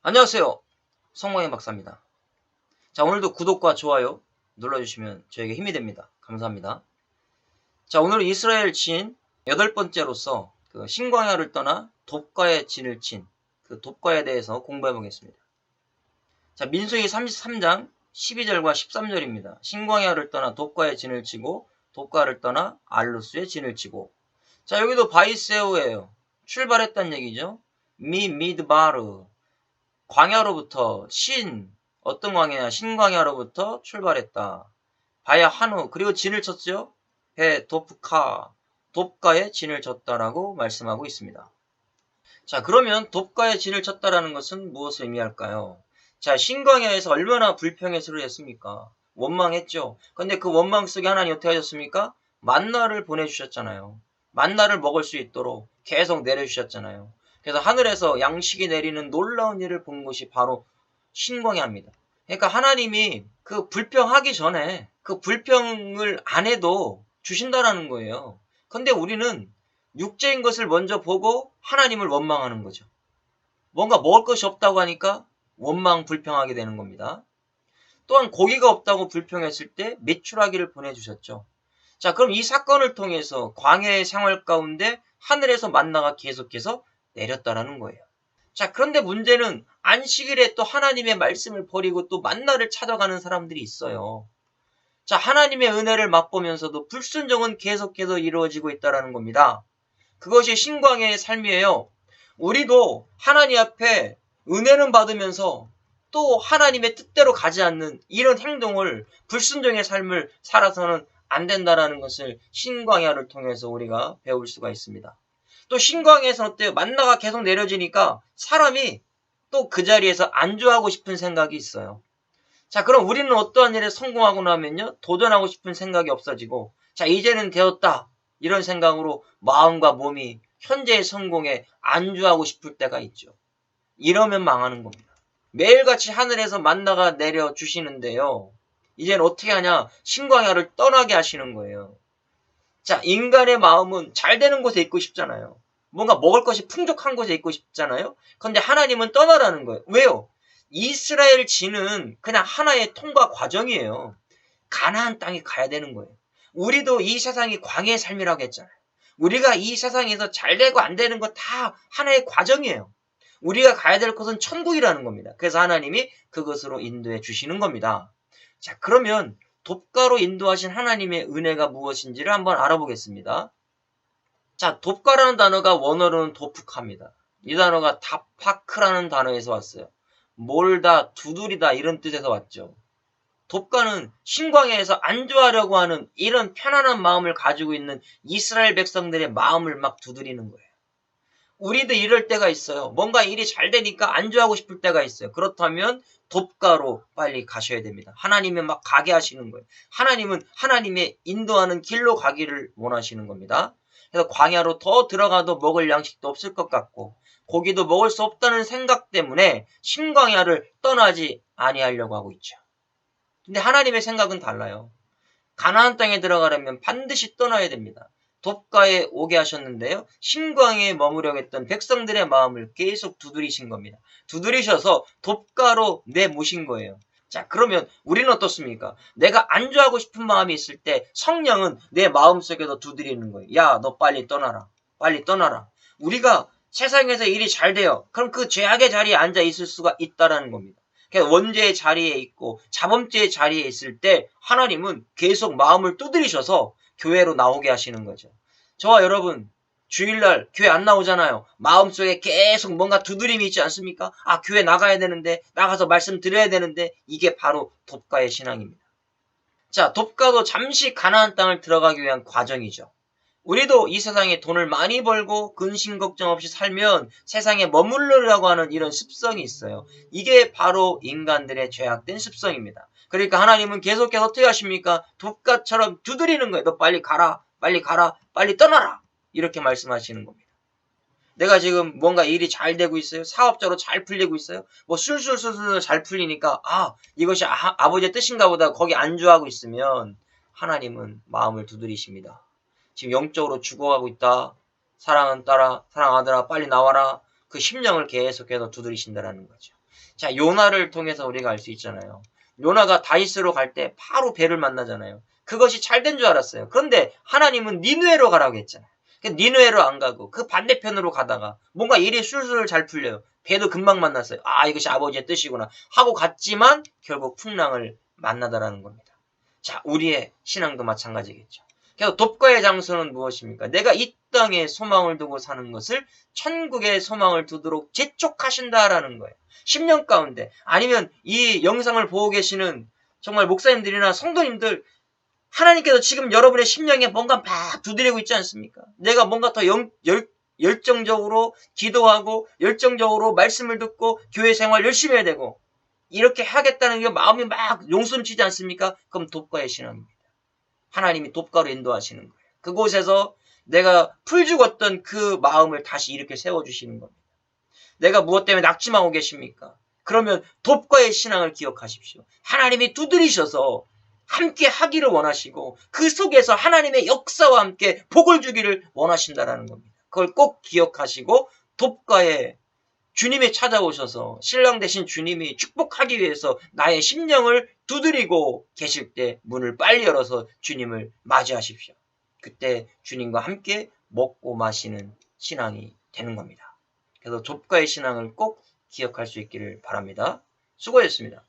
안녕하세요. 성광의 박사입니다. 자, 오늘도 구독과 좋아요 눌러주시면 저에게 힘이 됩니다. 감사합니다. 자, 오늘은 이스라엘 진 8번째로서 신광야를 떠나 돕가의 진을 친 그 돕가에 대해서 공부해 보겠습니다. 자, 민수기 33장 12절과 13절입니다. 신광야를 떠나 돕가의 진을 치고 돕가를 떠나 알루스의 진을 치고. 자, 여기도 바이세오예요. 출발했단 얘기죠. 미드바르 광야로부터 어떤 광야냐? 신광야로부터 출발했다. 바야 한우, 그리고 진을 쳤죠? 돕가에 진을 쳤다라고 말씀하고 있습니다. 자, 그러면 돕가에 진을 쳤다라는 것은 무엇을 의미할까요? 자, 신광야에서 얼마나 불평해서를 했습니까? 원망했죠. 근데 그 원망 속에 하나님 어떻게 하셨습니까? 만나를 보내주셨잖아요. 만나를 먹을 수 있도록 계속 내려주셨잖아요. 그래서 하늘에서 양식이 내리는 놀라운 일을 본 것이 바로 신광야입니다. 그러니까 하나님이 그 불평하기 전에 그 불평을 안 해도 주신다라는 거예요. 근데 우리는 육체인 것을 먼저 보고 하나님을 원망하는 거죠. 뭔가 먹을 것이 없다고 하니까 원망, 불평하게 되는 겁니다. 또한 고기가 없다고 불평했을 때 메추라기를 보내주셨죠. 자, 그럼 이 사건을 통해서 광야의 생활 가운데 하늘에서 만나가 계속해서 내렸다라는 거예요. 자, 그런데 문제는 안식일에 또 하나님의 말씀을 버리고 또 만나를 찾아가는 사람들이 있어요. 자, 하나님의 은혜를 맛보면서도 불순종은 계속해서 이루어지고 있다는 겁니다. 그것이 신광야의 삶이에요. 우리도 하나님 앞에 은혜는 받으면서 또 하나님의 뜻대로 가지 않는 이런 행동을, 불순종의 삶을 살아서는 안 된다는 것을 신광야를 통해서 우리가 배울 수가 있습니다. 또 신광야에서 어때요? 만나가 계속 내려지니까 사람이 또 그 자리에서 안주하고 싶은 생각이 있어요. 자, 그럼 우리는 어떠한 일에 성공하고 나면요, 도전하고 싶은 생각이 없어지고, 자, 이제는 되었다, 이런 생각으로 마음과 몸이 현재의 성공에 안주하고 싶을 때가 있죠. 이러면 망하는 겁니다. 매일같이 하늘에서 만나가 내려주시는데요, 이제는 어떻게 하냐? 신광야를 떠나게 하시는 거예요. 자, 인간의 마음은 잘 되는 곳에 있고 싶잖아요. 뭔가 먹을 것이 풍족한 곳에 있고 싶잖아요. 그런데 하나님은 떠나라는 거예요. 왜요? 이스라엘 진은 그냥 하나의 통과 과정이에요. 가나안 땅에 가야 되는 거예요. 우리도 이 세상이 광야의 삶이라고 했잖아요. 우리가 이 세상에서 잘 되고 안 되는 거 다 하나의 과정이에요. 우리가 가야 될 곳은 천국이라는 겁니다. 그래서 하나님이 그것으로 인도해 주시는 겁니다. 자, 그러면 돕가로 인도하신 하나님의 은혜가 무엇인지를 한번 알아보겠습니다. 자, 돕가라는 단어가 원어로는 도프카입니다. 이 단어가 다파크라는 단어에서 왔어요. 몰다, 두드리다 이런 뜻에서 왔죠. 돕가는 신광야에서 안주하려고 하는 이런 편안한 마음을 가지고 있는 이스라엘 백성들의 마음을 막 두드리는 거예요. 우리도 이럴 때가 있어요. 뭔가 일이 잘 되니까 안주하고 싶을 때가 있어요. 그렇다면 돕가로 빨리 가셔야 됩니다. 하나님이 막 가게 하시는 거예요. 하나님은 하나님의 인도하는 길로 가기를 원하시는 겁니다. 그래서 광야로 더 들어가도 먹을 양식도 없을 것 같고 고기도 먹을 수 없다는 생각 때문에 신광야를 떠나지 아니하려고 하고 있죠. 근데 하나님의 생각은 달라요. 가나안 땅에 들어가려면 반드시 떠나야 됩니다. 돕가에 오게 하셨는데요. 신광야에 머무려고 했던 백성들의 마음을 계속 두드리신 겁니다. 두드리셔서 돕가로 내모신 거예요. 자, 그러면 우리는 어떻습니까? 내가 안주하고 싶은 마음이 있을 때 성령은 내 마음속에서 두드리는 거예요. 야, 너 빨리 떠나라. 빨리 떠나라. 우리가 세상에서 일이 잘 돼요. 그럼 그 죄악의 자리에 앉아 있을 수가 있다라는 겁니다. 원죄의 자리에 있고 자범죄의 자리에 있을 때 하나님은 계속 마음을 두드리셔서 교회로 나오게 하시는 거죠. 저와 여러분 주일날 교회 안 나오잖아요. 마음속에 계속 뭔가 두드림이 있지 않습니까? 아, 교회 나가야 되는데, 나가서 말씀 드려야 되는데, 이게 바로 돕가의 신앙입니다. 자, 돕가도 잠시 가나안 땅을 들어가기 위한 과정이죠. 우리도 이 세상에 돈을 많이 벌고 근심 걱정 없이 살면 세상에 머무르려고 하는 이런 습성이 있어요. 이게 바로 인간들의 죄악된 습성입니다. 그러니까 하나님은 계속해서 어떻게 하십니까? 돕가처럼 두드리는 거예요. 너 빨리 가라, 빨리 가라, 빨리 떠나라. 이렇게 말씀하시는 겁니다. 내가 지금 뭔가 일이 잘 되고 있어요. 사업적으로 잘 풀리고 있어요. 뭐 술술술술 잘 풀리니까 이것이 아버지의 뜻인가 보다 거기 안주하고 있으면 하나님은 마음을 두드리십니다. 지금 영적으로 죽어가고 있다. 사랑하는 딸아, 사랑하는 아들아, 빨리 나와라. 그 심령을 계속해서 두드리신다라는 거죠. 자, 요나를 통해서 우리가 알 수 있잖아요. 요나가 다윗으로 갈 때 바로 배를 만나잖아요. 그것이 잘 된 줄 알았어요. 그런데 하나님은 니느웨로 가라고 했잖아요. 니느웨로 안 가고 그 반대편으로 가다가 뭔가 일이 술술 잘 풀려요. 배도 금방 만났어요. 아, 이것이 아버지의 뜻이구나 하고 갔지만 결국 풍랑을 만나다라는 겁니다. 자, 우리의 신앙도 마찬가지겠죠. 그래서 돕가의 장소는 무엇입니까? 내가 이 땅에 소망을 두고 사는 것을 천국의 소망을 두도록 재촉하신다라는 거예요. 10년 가운데, 아니면 이 영상을 보고 계시는 정말 목사님들이나 성도님들, 하나님께서 지금 여러분의 심령에 뭔가 막 두드리고 있지 않습니까? 내가 뭔가 더 열정적으로 기도하고 열정적으로 말씀을 듣고 교회 생활 열심히 해야 되고 이렇게 하겠다는 게 마음이 막 용숨치지 않습니까? 그럼 돕가의 신앙입니다. 하나님이 돕가로 인도하시는 거예요. 그곳에서 내가 풀 죽었던 그 마음을 다시 이렇게 세워주시는 겁니다. 내가 무엇 때문에 낙심하고 계십니까? 그러면 돕가의 신앙을 기억하십시오. 하나님이 두드리셔서 함께 하기를 원하시고 그 속에서 하나님의 역사와 함께 복을 주기를 원하신다라는 겁니다. 그걸 꼭 기억하시고 돕가에 주님이 찾아오셔서 신랑 되신 주님이 축복하기 위해서 나의 심령을 두드리고 계실 때 문을 빨리 열어서 주님을 맞이하십시오. 그때 주님과 함께 먹고 마시는 신앙이 되는 겁니다. 그래서 돕가의 신앙을 꼭 기억할 수 있기를 바랍니다. 수고했습니다.